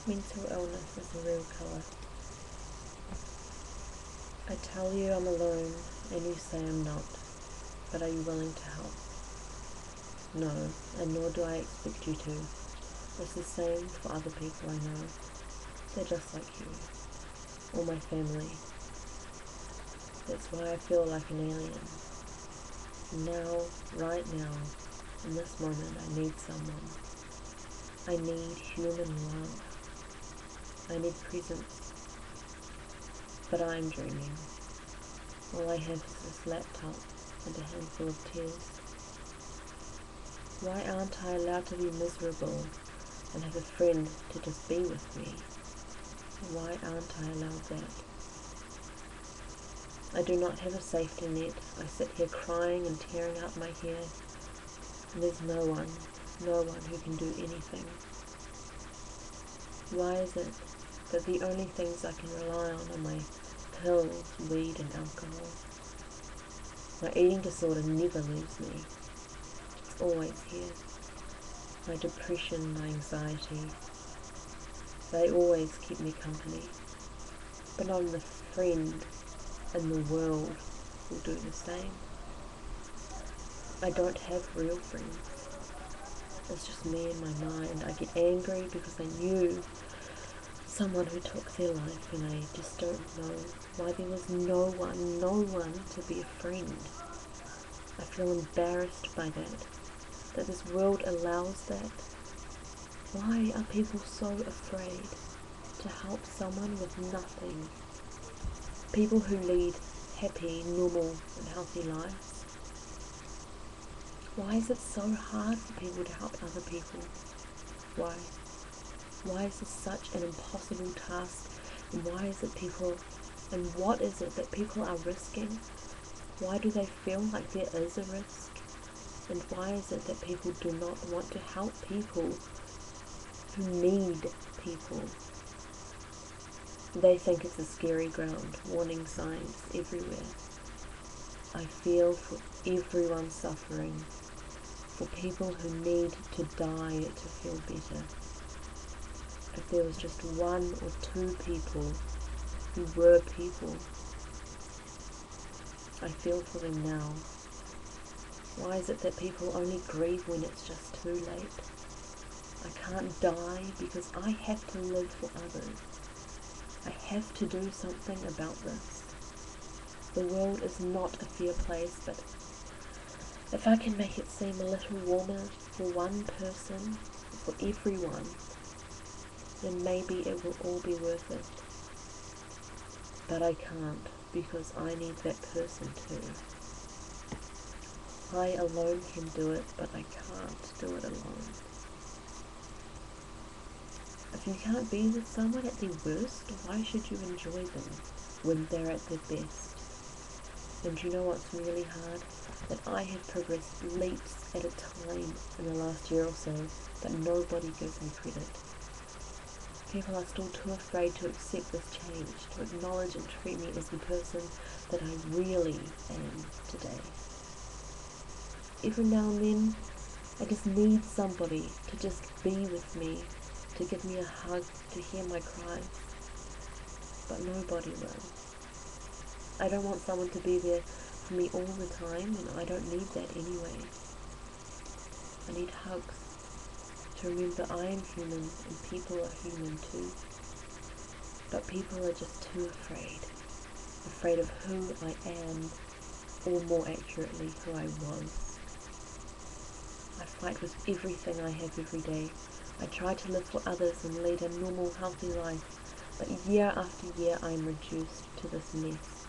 Mental illness is a real killer. I tell you I'm alone, and you say I'm not, but are you willing to help? No, and nor do I expect you to. It's the same for other people I know. They're just like you, or my family. That's why I feel like an alien. Now, right now, in this moment, I need someone. I need human love. I need presence. But I'm dreaming. All I have is this laptop and a handful of tears. Why aren't I allowed to be miserable and have a friend to just be with me? Why aren't I allowed that? I do not have a safety net. I sit here crying and tearing out my hair, and there's no one who can do anything. Why is it that the only things I can rely on are my pills, weed and alcohol? My eating disorder never leaves me. It's always here. My depression, my anxiety, they always keep me company. But not a friend in the world will do the same. I don't have real friends. It's just me in my mind. I get angry because I knew someone who took their life, and I just don't know why there was no one to be a friend. I feel embarrassed by that this world allows that. Why are people so afraid to help someone with nothing? People who lead happy, normal and healthy lives. Why is it so hard for people to help other people? Why? Why is this such an impossible task? And why is it and what is it that people are risking? Why do they feel like there is a risk? And why is it that people do not want to help people who need people? They think it's a scary ground, warning signs everywhere. I feel for everyone suffering, for people who need to die to feel better. If there was just one or two people who were people, I feel for them now. Why is it that people only grieve when it's just too late? I can't die because I have to live for others. I have to do something about this. The world is not a fair place, but if I can make it seem a little warmer for one person, for everyone, then maybe it will all be worth it. But I can't, because I need that person too. I alone can do it, but I can't do it alone. If you can't be with someone at their worst, why should you enjoy them when they're at their best? And you know what's really hard? That I have progressed leaps at a time in the last year or so that nobody gives me credit. People are still too afraid to accept this change, to acknowledge and treat me as the person that I really am today. Every now and then, I just need somebody to just be with me, to give me a hug, to hear my cries. But nobody will. I don't want someone to be there for me all the time, and I don't need that anyway. I need hugs, to remember I am human and people are human too. But people are just too afraid of who I am, or more accurately, who I was. I fight with everything I have every day. I try to live for others and lead a normal, healthy life, but year after year I am reduced to this mess.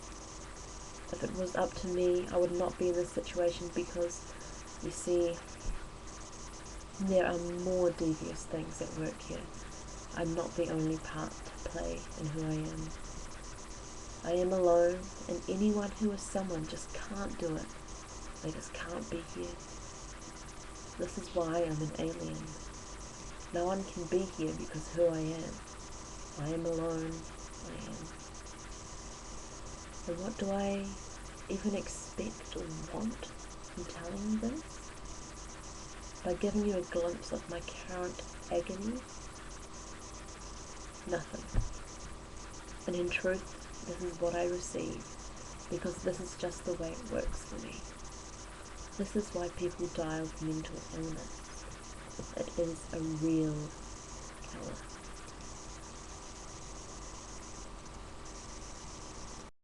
If it was up to me, I would not be in this situation because, you see, there are more devious things at work here. I'm not the only part to play in who I am. I am alone, and anyone who is someone just can't do it. They just can't be here. This is why I'm an alien. No one can be here because who I am. I am alone. I am. And what do I even expect or want from telling you this? By giving you a glimpse of my current agony? Nothing. And in truth, this is what I receive, because this is just the way it works for me. This is why people die of mental illness. It is a real killer.